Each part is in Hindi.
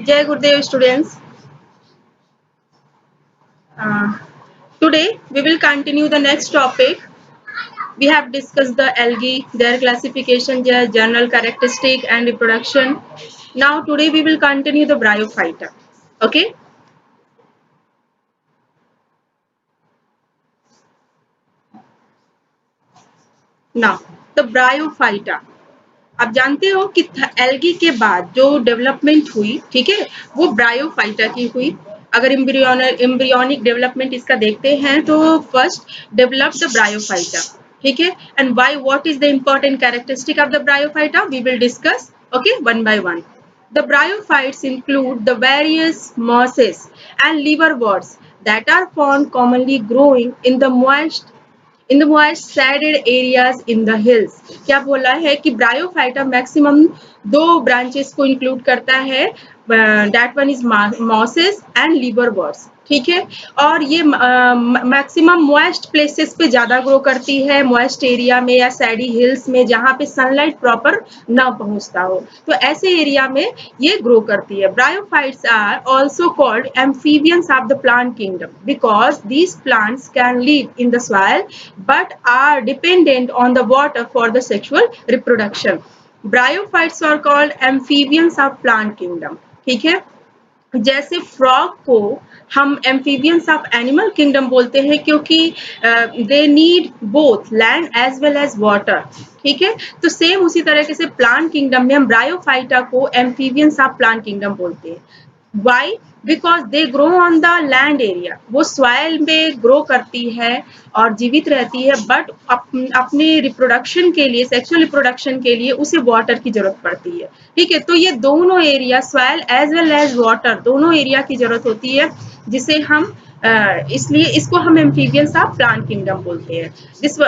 Jai Gurudev students. Uh, Today we will continue the next topic. We have discussed the algae, their classification, their general characteristic and reproduction. Now today we will continue the bryophyta. Okay. Now the bryophyta. आप जानते हो कि एल्गी के बाद जो डेवलपमेंट हुई, ठीक है, वो ब्रायोफाइटा की हुई। अगर एम्ब्रियोनिक डेवलपमेंट इसका देखते हैं तो फर्स्ट डेवलप द ब्रायोफाइटा, ठीक है। And why, what is the important characteristic of the bryophyta, we will discuss, okay, one by one. The bryophytes include the various mosses and liverworts that are found commonly growing in the moist shaded areas in the hills। क्या बोला है कि ब्रायोफाइटा मैक्सिमम दो ब्रांचेस को इंक्लूड करता है, that one is mosses and liverworts, ठीक है। और ये मैक्सिमम मॉइस्ट प्लेसेस पे ज्यादा ग्रो करती है, मॉइस्ट एरिया में या सैडी हिल्स में जहाँ पे सनलाइट प्रॉपर ना पहुंचता हो, तो ऐसे एरिया में ये ग्रो करती है। Bryophytes are also called amphibians of the plant kingdom because these plants can live in the soil but are dependent on the water for the sexual reproduction. Bryophytes are called amphibians of plant kingdom, ठीक है। जैसे फ्रॉग को हम एम्फीबियंस ऑफ एनिमल किंगडम बोलते हैं क्योंकि they need both land as well as water, ठीक है। तो सेम उसी तरीके से प्लांट किंगडम में हम ब्रायोफाइटा को एम्फीबियंस ऑफ प्लांट किंगडम बोलते हैं। Why, because they grow on the land area, वो सॉइल में ग्रो करती है और जीवित रहती है, बट अपने रिप्रोडक्शन के लिए, सेक्सुअल रिप्रोडक्शन के लिए उसे वाटर की जरूरत पड़ती है, ठीक है। तो ये दोनों area, soil as well as water, दोनों एरिया की जरूरत होती है, जिसे हम इसलिए इसको हम एम्फीबियंस ऑफ प्लांट किंगडम बोलते हैं। This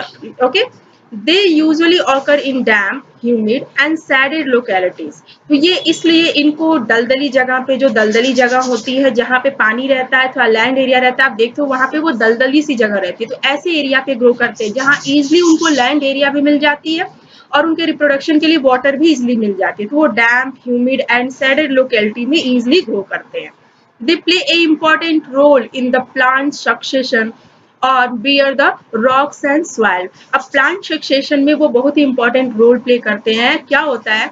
okay. They usually occur in damp, humid and shaded localities. तो ये इसलिए इनको दलदली जगह पे, जो दलदली जगह होती है जहाँ पे पानी रहता है, थोड़ा लैंड एरिया रहता है, आप देखते हो वहाँ पे वो दलदली सी जगह रहती है, तो ऐसे एरिया पे ग्रो करते हैं जहाँ इजिली उनको लैंड एरिया भी मिल जाती है और उनके रिप्रोडक्शन के लिए वाटर भी इजिली मिल जाती है, तो वो डैम्प, ह्यूमिड एंड सैडेड लोकेलिटी में इजिली ग्रो करते हैं। They play a important role in the plant succession और bear the rocks and soil। अब प्लांट सक्सेशन में वो बहुत ही इंपॉर्टेंट रोल प्ले करते हैं। क्या होता है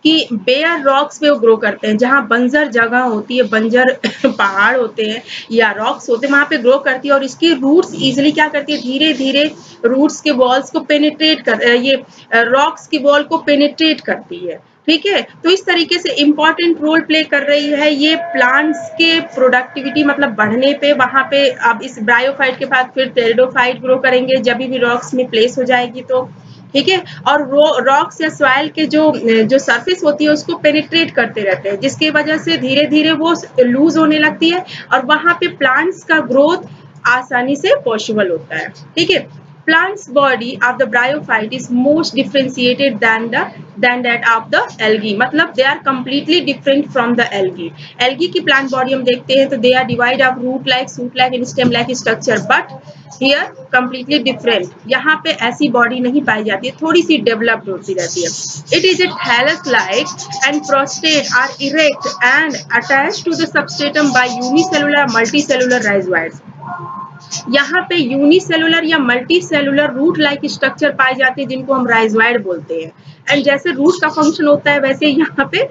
कि बेयर रॉक्स पे वो ग्रो करते हैं, जहाँ बंजर जगह होती है, बंजर पहाड़ होते हैं या रॉक्स होते हैं, वहां पे ग्रो करती है और इसकी रूट्स इजिली क्या करती है, धीरे धीरे रूट्स के वॉल्स को पेनिट्रेट कर, ये रॉक्स की वॉल को पेनिट्रेट करती है, ठीक है। तो इस तरीके से इंपॉर्टेंट रोल प्ले कर रही है ये प्लांट्स के प्रोडक्टिविटी मतलब बढ़ने पे। वहां पे अब इस ब्रायोफाइट के बाद फिर टेरिडोफाइट ग्रो करेंगे जब भी रॉक्स में प्लेस हो जाएगी, तो ठीक है। और रॉक्स या सॉइल के जो जो सरफेस होती है उसको पेनिट्रेट करते रहते हैं, जिसकी वजह से धीरे धीरे वो लूज होने लगती है और वहां पे प्लांट्स का ग्रोथ आसानी से पॉसिबल होता है, ठीक है। Plant's body of the bryophyte is most differentiated than that of the algae, मतलब they are completely different from the algae। algae की plant body हम देखते हैं तो they are divided of root like, shoot like and stem like structure, but here completely different। यहाँ पे ऐसी body नहीं पाई जाती है, थोड़ी सी developed होती रहती है। It is a thallus like and prostate are erect and attached to the substratum by unicellular multicellular rhizoids। यहाँ पे यूनिसेलुलर या multi cellular root like structure पाए जाते हैं जिनको हम राइजोइड बोलते हैं। एंड जैसे रूट का फंक्शन होता है वैसे यहाँ पे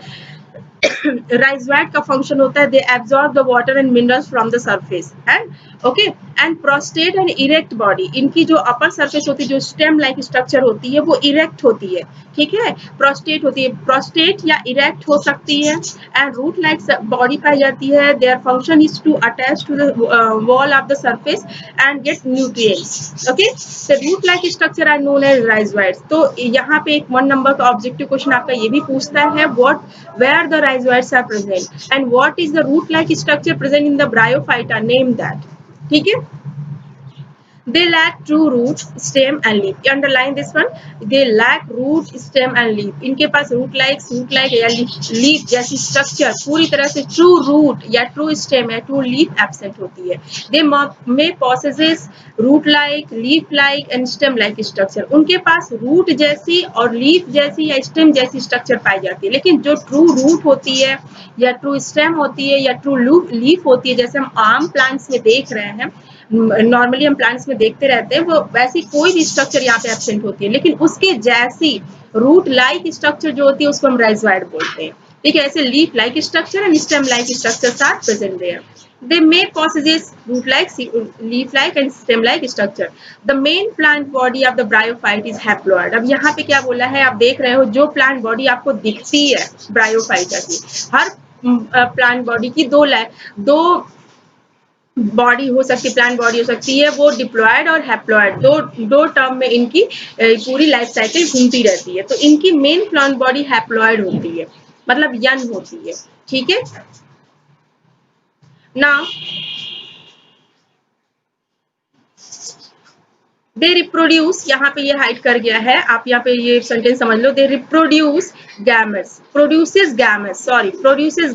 राइजोइड का फंक्शन होता है, they absorb the water and minerals from the surface and okay. And prostate and erect body, इनकी जो अपर सरफेस होती है, जो स्टेम लाइक स्ट्रक्चर होती है, वो इरेक्ट होती है, ठीक है। प्रोस्टेट होती है, प्रोस्टेट या इरेक्ट हो सकती है। एंड रूट लाइक बॉडी पाई जाती है, their function is to attach to the wall of the surface and get nutrients, okay. The root like structure are known as rhizoids. तो यहाँ पे एक 1 नंबर का ऑब्जेक्टिव क्वेश्चन आपका ये भी पूछता है, what where the rhizoids are present and what is the root like structure present in the bryophyta, name that, ठीक है। They lack true root, stem and leaf। You underline this one, they lack root, stem and leaf। इनके पास root like, shoot like या leaf जैसी structure पूरी तरह से true root या true stem या true leaf absent होती है। They may possesses root like, leaf like and stem like structure। उनके पास root जैसी और leaf जैसी या stem जैसी structure पाई जाती है, लेकिन जो true root होती है या ट्रू स्टेम होती है, या ट्रू लीफ होती है, जैसे हम आम प्लांट्स में देख रहे हैं, नॉर्मली हम प्लांट्स में देखते रहते हैं, वो वैसी कोई भी स्ट्रक्चर यहाँ पे एब्सेंट होती है, लेकिन उसके जैसी रूट लाइक स्ट्रक्चर जो होती है उसको हम राइजोइड बोलते हैं। ठीक है, ऐसे leaf like structure and stem like structures are present there. They may possess root-like, leaf-like and stem-like structure. The main plant body of the bryophyte is haploid. अब यहाँ पे क्या बोला है, आप देख रहे हो जो प्लांट बॉडी आपको दिखती है ब्रायोफाइटा की, हर प्लांट बॉडी की दो बॉडी हो सकती है, प्लांट बॉडी हो सकती है, वो डिप्लॉयड और हैप्लॉयड दो टर्म में इनकी पूरी लाइफ साइकिल घूमती रहती है। तो इनकी मेन प्लांट बॉडी हैप्लॉयड होती है, मतलब यंग होती है। ठीक है, now they reproduce, यहाँ पे ये हाइड कर गया है, आप यहाँ पे ये सेंटेंस समझ लो, they reproduce gametes, produces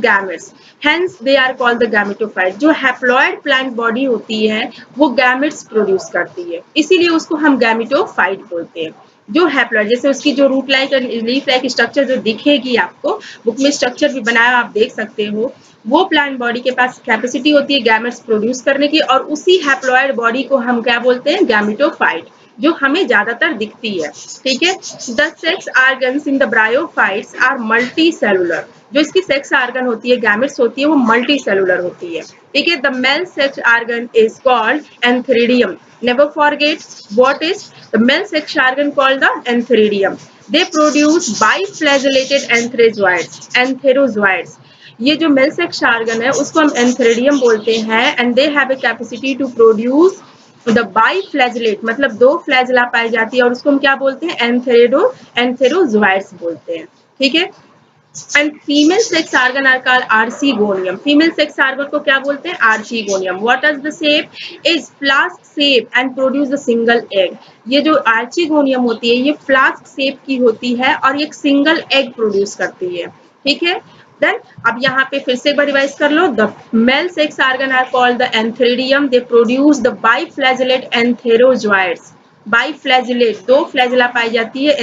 gametes, hence they are called the gametophyte। जो हैप्लॉयड प्लांट बॉडी होती है वो गैमेट्स प्रोड्यूस करती है, इसीलिए उसको हम गैमेटोफाइट बोलते हैं। जो हैप्लॉयड, जैसे उसकी जो रूट लाइक और लीफ लाइक स्ट्रक्चर जो दिखेगी आपको, बुक में स्ट्रक्चर भी बनाया आप देख सकते हो, वो प्लांट बॉडी के पास कैपेसिटी होती है गैमेट्स प्रोड्यूस करने की, और उसी हैप्लॉयड बॉडी को हम क्या बोलते हैं, गैमेटोफाइट, जो हमें ज्यादातर दिखती है। ठीक है, the sex organs in the bryophytes are multi cellular. जो इसकी सेक्स ऑर्गन होती है, गैमेट्स होती है, वो मल्टी सेलुलर होती है। ठीक है, the male sex organ is called antheridium. Never forget what is the male sex organ called the antheridium. They produce biflagellated antherozoids. ये जो मेल सेक्स ऑर्गन है उसको हम एंथेरिडियम बोलते हैं, and they have a capacity to produce the biflagellate, मतलब दो फ्लैजला पाई जाती है, और उसको हम क्या बोलते हैं, एंथेरोजोइड्स बोलते हैं। ठीक है, and female sex organ are called archegonium. Female sex organ को क्या बोलते हैं, archegonium. What is the shape, is flask shape and produce the single egg. ये जो आर्चिगोनियम होती है ये फ्लास्क शेप की होती है और एक सिंगल एग प्रोड्यूस करती है। ठीक है, देन अब यहाँ पे फिर से एक बार रिवाइज कर लो, the male sex organ are called the antheridium, they produce the biflagellate antherozoids. Biflagellate, दो फ्लैजिला पाई जाती है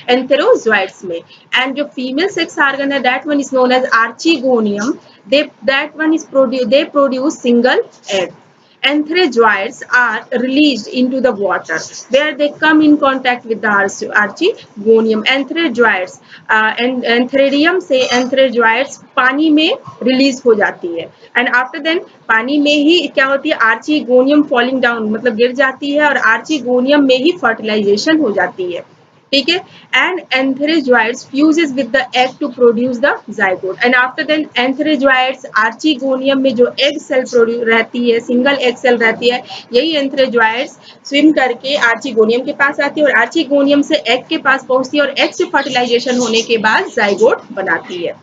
एंथेरोजोइड्स में, एंड जो फीमेल सेक्स ऑर्गन है that one is known as archegonium, they produce single egg. Antherozoids are released into the water where they come in contact with the archegonium. Antherozoids antheridium से एंथेरोजोइड्स पानी में रिलीज हो जाती है, एंड आफ्टर देन पानी में ही क्या होती है, आर्चिगोनियम फॉलिंग डाउन, मतलब गिर जाती है, और आर्चिगोनियम में ही फर्टिलाइजेशन हो जाती है। ठीक है, and antherozoids fuses with the egg to produce the zygote, and after then antherozoids archegonium में जो एग सेल प्रोड्यूस रहती है, सिंगल एग सेल रहती है, यही एंथेरोजोइड्स स्विम करके आर्चिगोनियम के पास आती है, और आर्चिगोनियम से एग के पास पहुंचती है, और एग से फर्टिलाइजेशन होने के बाद जाइगोट बनाती है।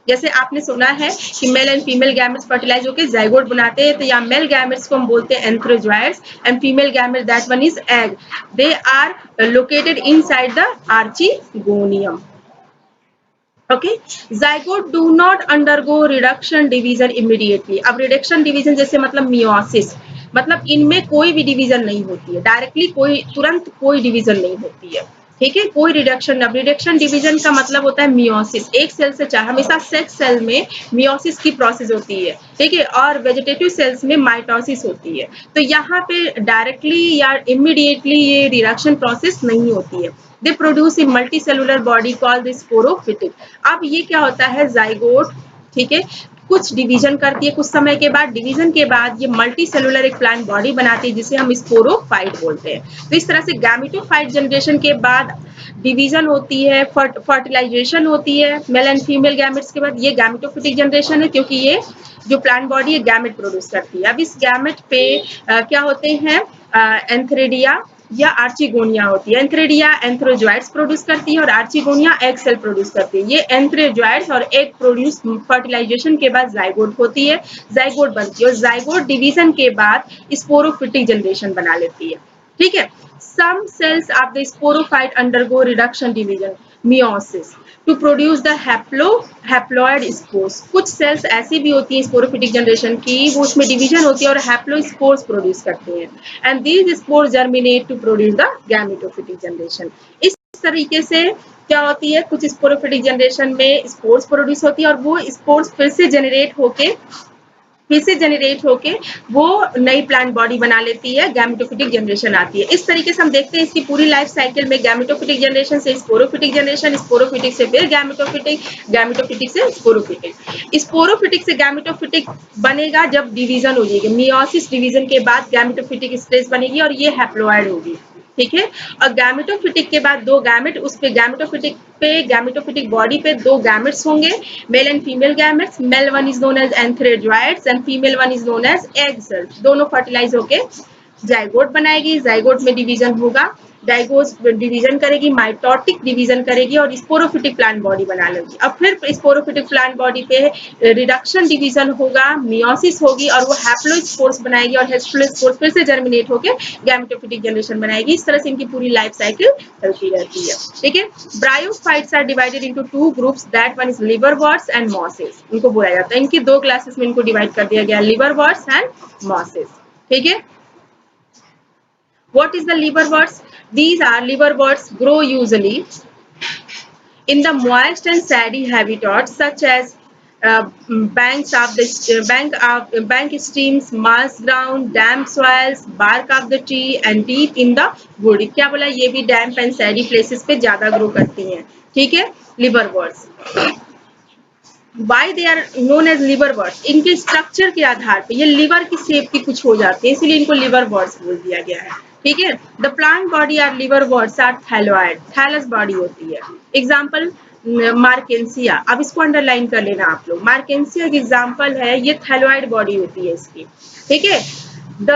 जैसे आपने सुना है कि male and female gametes fertilize होकर जाइगोट बनाते हैं, तो या मेल गैमेट्स को हम बोलते हैं antherozoids, and female gametes that one is egg, they are located inside the archegonium. Okay, zygote do not undergo reduction division immediately. अब रिडक्शन डिवीजन जैसे मतलब मियोसिस, मतलब इनमें कोई भी डिवीजन नहीं होती है डायरेक्टली, तुरंत कोई डिवीजन नहीं होती है। ठीक है, कोई रिडक्शन। अब रिडक्शन डिवीजन का मतलब होता है मियोसिस, एक सेल से चार, हमेशा सेक्स सेल में मियोसिस की प्रोसेस होती है। ठीक है, और वेजिटेटिव सेल्स में माइटोसिस होती है। तो यहाँ पे डायरेक्टली या इमीडिएटली ये रिडक्शन प्रोसेस नहीं होती है। They produce a multi cellular body called the sporophytic. अब ये क्या होता है, जाइगोट, ठीक है, कुछ डिवीजन करती है, कुछ समय के बाद डिवीजन के बाद ये मल्टी सेलुलर एक प्लांट बॉडी बनाती है जिसे हम स्पोरोफाइट बोलते हैं। तो इस तरह से गैमेटोफाइट जनरेशन के बाद डिवीजन होती है, फर्टिलाइजेशन होती है मेल एंड फीमेल गैमेट्स के बाद, ये गैमेटोफिटिक जनरेशन है, क्योंकि ये जो प्लांट बॉडी है गैमेट प्रोड्यूस करती है। अब इस गैमेट पे क्या होते हैं, एंथेरिडिया या आर्चिगोनिया होती है। एंथेरिडिया एंथेरोजोइड्स प्रोड्यूस करती है और आर्चिगोनिया एग सेल प्रोड्यूस करती है। ये एंथेरोजोइड्स और एग प्रोड्यूस फर्टिलाइजेशन के बाद जाइगोट होती है, जाइगोट बनती है, और जाइगोट डिवीजन के बाद स्पोरोफिटिक जनरेशन बना लेती है। ठीक है, some cells of the sporophyte undergo reduction division meiosis to produce the haploid spores। कुछ सेल्स ऐसी भी होती हैं स्पोरोफिटिक जनरेशन की, वो उसमें डिवीजन होती है और हैप्लोस्पोर्स प्रोड्यूस करती हैं, and these spores germinate to produce the gametophytic generation। इस तरीके से क्या होती है, कुछ स्पोरोफिटिक जनरेशन में स्पोर्स प्रोड्यूस होती है और वो स्पोर्स फिर से जनरेट होके वो नई प्लांट बॉडी बना लेती है, गैमेटोफिटिक जनरेशन आती है। इस तरीके से हम देखते हैं इसकी पूरी लाइफ साइकिल में गैमेटोफिटिक जनरेशन से स्पोरोफिटिक जनरेशन, स्पोरोफिटिक से फिर गैमेटोफिटिक, गैमेटोफिटिक से स्पोरोफिटिक। स्पोरोफिटिक से गैमेटोफिटिक बनेगा जब डिवीजन हो जाएगी, मियोसिस डिवीजन के बाद गैमेटोफिटिक स्टेज बनेगी और ये हैप्लोइड होगी, ठीक है। और गैमेटोफिटिक के बाद दो गैमेट, उस पे गैमेटोफिटिक बॉडी पे दो गैमेट्स होंगे, male and female gametes. Male one is known as antheridoids and female one is known as egg cells. दोनों फर्टिलाइज होके जाइगोट बनाएगी, जाइगोट में डिवीजन होगा, डाइगोट डिवीजन करेगी, माइटोटिक डिवीजन करेगी और स्पोरोफिटिक प्लांट बॉडी बना लेगी। अब फिर स्पोरोफिटिक प्लांट बॉडी पे रिडक्शन डिवीजन होगा, मियोसिस होगी और वो हैप्लोस्पोर्स बनाएगी और हैप्लोस्पोर्स फिर से जर्मिनेट होकर गैमेटोफिटिक जनरेशन बनाएगी। इस तरह से इनकी पूरी लाइफ साइकिल चलती रहती है, ठीक है। Bryophytes are divided into two groups, that one is liverworts and mosses. इनको बोला जाता है, इनकी दो क्लासेस में इनको डिवाइड कर दिया गया, लिवरवर्ट्स एंड मॉसेस, ठीक है। What is the liverworts? These are liverworts grow usually in the moist and sandy habitats such as bank streams, marsh ground, damp soils, bark of the tree and deep in the wood. क्या बोला, ये भी damp and sandy places पे ज्यादा ग्रो करती हैं, ठीक है, liverworts. Why they are known as liverworts? इनके स्ट्रक्चर के आधार पे ये लिवर की शेप की कुछ हो जाती है, इसलिए इनको liverworts बोल दिया गया है, ठीक है। The plant body are liverworts are thalloid, thallus body होती है। एग्जाम्पल मार्केंसिया, अब इसको अंडरलाइन कर लेना आप लोग। मार्केंसिया की एग्जाम्पल है, ये थैलोइड बॉडी होती है इसकी, ठीक है। The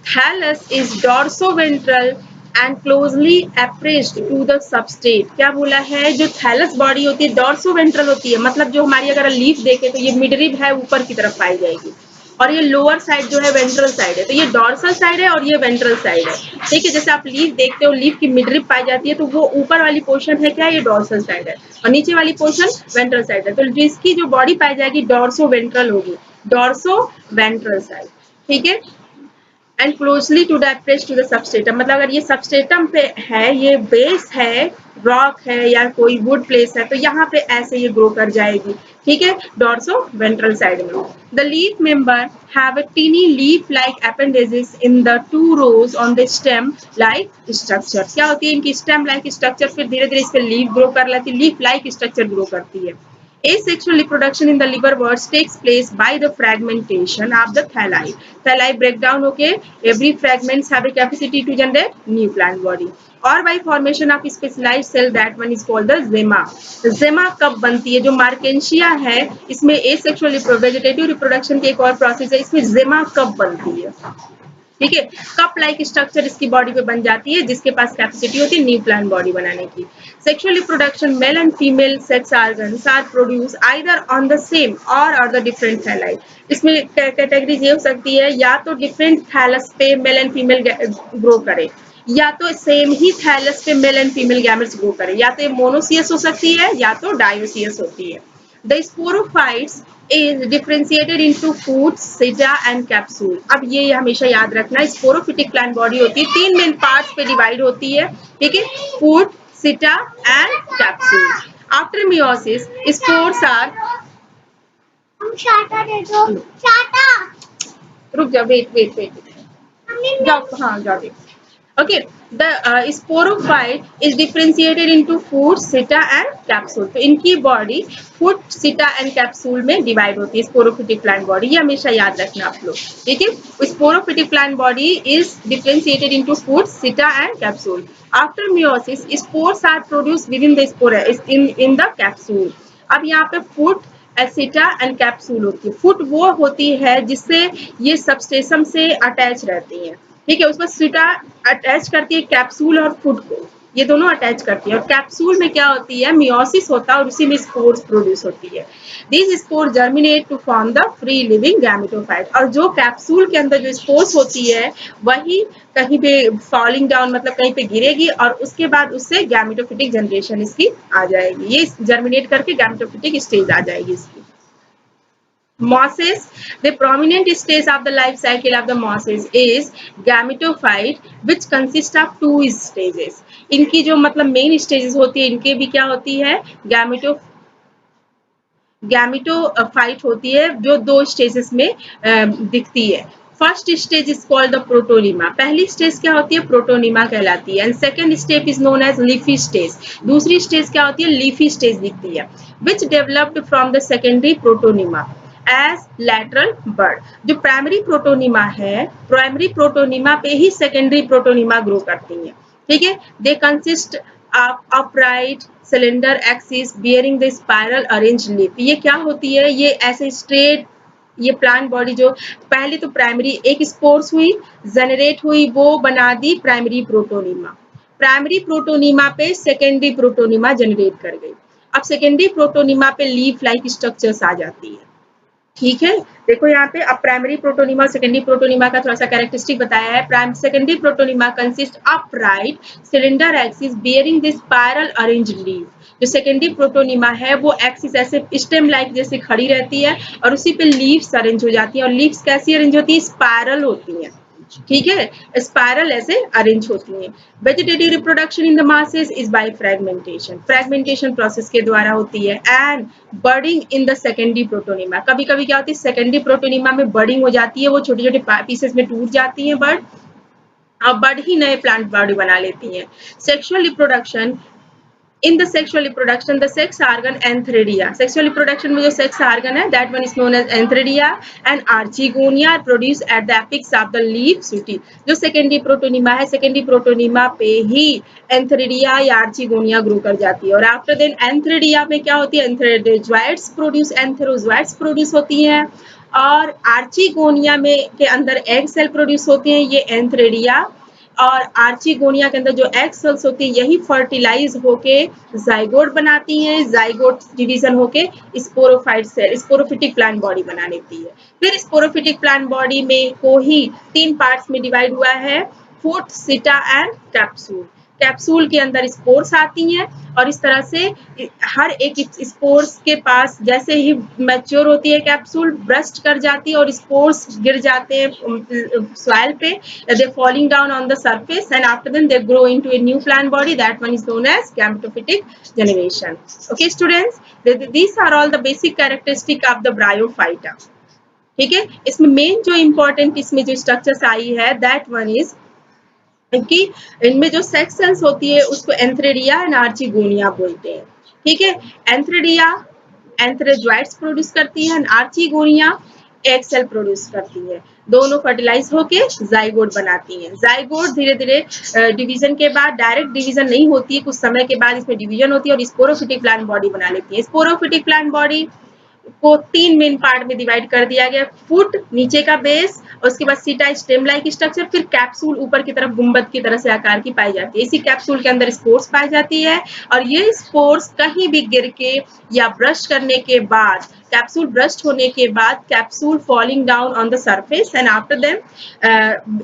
thallus is dorsoventral and closely appressed to the substrate. क्या बोला है, जो थैलस बॉडी होती है डॉर्सोवेंट्रल होती है, मतलब जो हमारी अगर लीफ देखे तो ये मिडरिब है ऊपर की तरफ पाई जाएगी और ये लोअर साइड जो है वेंट्रल साइड है, तो ये डॉर्सल साइड है और ये वेंट्रल साइड है, ठीक है। जैसे आप लीफ देखते हो, लीफ की मिडरिब पाई जाती है तो वो ऊपर वाली पोर्शन है क्या, ये डॉर्सल साइड है और नीचे वाली पोर्शन वेंट्रल साइड है, तो जिसकी जो बॉडी पाई जाएगी डॉर्सो वेंट्रल होगी, डॉर्सो वेंट्रल साइड, ठीक है। And closely to the appressed to the substratum, मतलब अगर ये सबस्ट्रेटम पे है, ये बेस है, रॉक है या कोई वुड प्लेस है, तो यहाँ पे ऐसे ये ग्रो कर जाएगी, ठीक है, डॉर्सो वेंट्रल साइड में। The leaf member have a tiny leaf like appendages in the two rows on the stem like structure. क्या होती है, इनकी स्टेम लाइक स्ट्रक्चर, फिर धीरे धीरे इस पे लीफ ग्रो कर लेती है, लीफ लाइक स्ट्रक्चर ग्रो करती है। Asexual reproduction in the liverworts takes place by the fragmentation of the thalli. Thalli break down, okay, every fragments have a capacity to generate new plant body, or by formation of specialized cell, that one is called the zyma. zyma कब बनती है, जो मार्केंशिया है इसमें asexual vegetative reproduction की एक और प्रोसेस है, इसमें zyma कब बनती है, ठीक है। कप लाइक स्ट्रक्चर इसकी बॉडी पे बन जाती है, जिसके पास कैपेसिटी होती है न्यू प्लांट बॉडी बनाने की। Sexual reproduction, male and female sex organs are produce either on the same or the different thalli. इसमें कैटेगरीज ये हो सकती है, या तो डिफरेंट थैलस पे मेल एंड फीमेल ग्रो करे, या तो सेम ही थैलस पे male and female gametes grow करे, या तो मोनोसियस हो सकती है या तो डायोसियस होती है। The sporophytes is differentiated into fruit, seta and capsule. अब ये हमेशा याद रखना, स्पोरोफिटिक प्लांट बॉडी होती है, तीन मेन पार्ट्स पे डिवाइड होती है, ठीक है, foot, seta and capsule. After meiosis spores are, दे दो, रुक जाओ, वेट जाओ, हाँ जाओ देखो। Okay, the sporophyte is differentiated into food, seta and capsule. तो इनकी body food, seta and capsule में डिवाइड होती है, स्पोरोफिटिक प्लांट बॉडी, ये हमेशा याद रखना आप लोग, ठीक है। Sporophytic plant body is differentiated into foot, seta and capsule. After meiosis spores are produce within the spore in the capsule. अब यहाँ पे फूड, एसिटा एंड कैप्सूल होती है। फूड वो होती है जिससे ये सबस्टेशन से अटैच रहती है, ठीक है, उसमें सिटा अटैच करती है कैप्सूल और फूड को, ये दोनों अटैच करती है। और कैप्सूल में क्या होती है, मियोसिस होता है और उसी में स्पोर्स प्रोड्यूस होती है। This spore germinate to form the free living gametophyte. और जो कैप्सूल के अंदर जो स्पोर्स होती है वही कहीं पे फॉलिंग डाउन, मतलब कहीं पे गिरेगी और उसके बाद उससे गैमेटोफिटिक जनरेशन इसकी आ जाएगी, ये जर्मिनेट करके गैमेटोफिटिक स्टेज आ जाएगी इसकी। mosses, the prominent stage of the life cycle of the mosses is gametophyte, which consists of two stages. इनकी जो मतलब मेन स्टेजेस होती है, इनके भी क्या होती है, गैमेटोफाइट होती है, जो दो स्टेजेस में दिखती है. First stage is called the protonema. पहली स्टेज क्या होती है, प्रोटोनिमा कहलाती है. And second step is known as leafy stage. दूसरी स्टेज क्या होती है, लीफी स्टेज दिखती है, which developed from the secondary protonema as lateral bud. जो प्राइमरी प्रोटोनिमा है, प्राइमरी प्रोटोनिमा पे ही सेकेंडरी प्रोटोनिमा ग्रो करती है. ठीक है, they consist of upright cylinder axis bearing the spiral arrange leaf. ये क्या होती है, ये ऐसे स्ट्रेट, ये प्लांट बॉडी जो पहले तो प्राइमरी एक स्पोर्स हुई, जनरेट हुई, वो बना the primary protonema. Primary protonema पे सेकेंडरी प्रोटोनिमा जनरेट कर गई. अब सेकेंडरी प्रोटोनिमा पे लीफ लाइक स्ट्रक्चर्स आ जाती है. ठीक है, देखो यहाँ पे अब प्राइमरी प्रोटोनिमा और सेकेंडरी प्रोटोनिमा का थोड़ा सा कैरेक्टरिस्टिक बताया है. Secondary protonema consist upright cylinder axis bearing this spiral arrange leaf. जो सेकेंडरी प्रोटोनिमा है वो एक्सिस ऐसे स्टेम लाइक जैसे खड़ी रहती है और उसी पे लीव्स अरेंज हो जाती है. और लीव्स कैसी अरेंज होती है, स्पाइरल होती है. ठीक है, स्पाइरल ऐसे अरेंज होती हैं. Vegetative reproduction in the mosses is by fragmentation. Fragmentation process के द्वारा होती है. And budding in the secondary protonema. कभी कभी क्या होती है, सेकेंडरी प्रोटोनिमा में बर्डिंग हो जाती है, वो छोटे छोटे पीसेस में टूट जाती है बर्ड, अब बर्ड ही नए प्लांट बॉडी बना लेती हैं. Sexual reproduction. In the sexual reproduction, the sex organ antheridia. Sexual reproduction में जो sex organ है, that one is known as antheridia and archegonia are produced at the apex of the leaf सूटी. जो secondary protonema है, secondary protonema पे ही antheridia या archegonia grow कर जाती है. और after then antheridia में क्या होती है, antherozoites produce होती हैं. और archegonia में के अंदर egg cell produce होती हैं, ये antheridia. और आर्चिगोनिया के अंदर जो एग सेल्स होती है, यही फर्टिलाइज होके जाइगोट बनाती हैं. जाइगोट डिवीजन होके sporophyte cell, sporophytic plant body बना लेती है. फिर स्पोरोफिटिक प्लांट बॉडी में को ही 3 पार्ट्स में डिवाइड हुआ है, फुट, सिटा एंड कैप्सूल. कैप्सूल के अंदर स्पोर्स आती हैं और इस तरह से हर एक स्पोर्स के पास जैसे ही मैच्योर होती है कैप्सूल, ब्रस्ट कर जाती है और स्पोर्स गिर जाते हैं सॉइल पे. They falling down on the surface and after then they grow into a new plant body. That one is known as gametophytic generation. Okay students, these are all the basic characteristic of the bryophyta. ठीक है, इसमें मेन जो इम्पोर्टेंट इसमें जो स्ट्रक्चर्स आई है, दैट वन इज कि इनमें जो सेक्स सेल्स होती है उसको एंथ्रेडिया एंड आर्चिगोनिया बोलते हैं. ठीक है, एंथ्रेडिया एंथ्रेजॉइट्स प्रोड्यूस करती है and archegonia egg cell produce करती है. दोनों फर्टिलाइज होके जाइगोट बनाती हैं. जाइगोट धीरे धीरे डिवीजन के बाद, डायरेक्ट डिवीजन नहीं होती है, कुछ समय के बाद इसमें डिवीजन होती है और स्पोरोफिटिक प्लांट बॉडी बना लेती है. स्पोरोफिटिक प्लांट बॉडी को 3 मेन पार्ट में डिवाइड कर दिया गया. फुट नीचे का बेस, उसके बाद सीटा स्टेम लाइक स्ट्रक्चर, फिर कैप्सूल ऊपर की तरफ गुंबद की तरह से आकार की पाई जाती है. इसी कैप्सूल के अंदर स्पोर्स पाई जाती है और ये स्पोर्स कहीं भी गिर के या ब्रश करने के बाद, कैप्सूल ब्रस्ट होने के बाद, capsule falling down on the surface and after them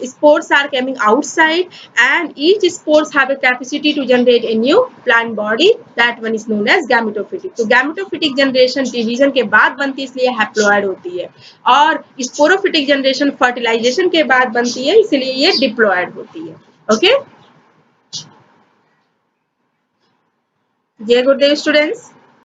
spores are coming outside and each spores have a capacity to generate a new plant body. That one is known as gametophytic. तो गैमेटोफिटिक जनरेशन डिवीजन के बाद बनती है, इसलिए हैप्लॉइड होती है. और स्पोरोफिटिक जनरेशन फर्टिलाइजेशन के बाद बनती है, इसलिए ये डिप्लॉइड होती है. ओके, जय गुरुदेव स्टूडेंट्स.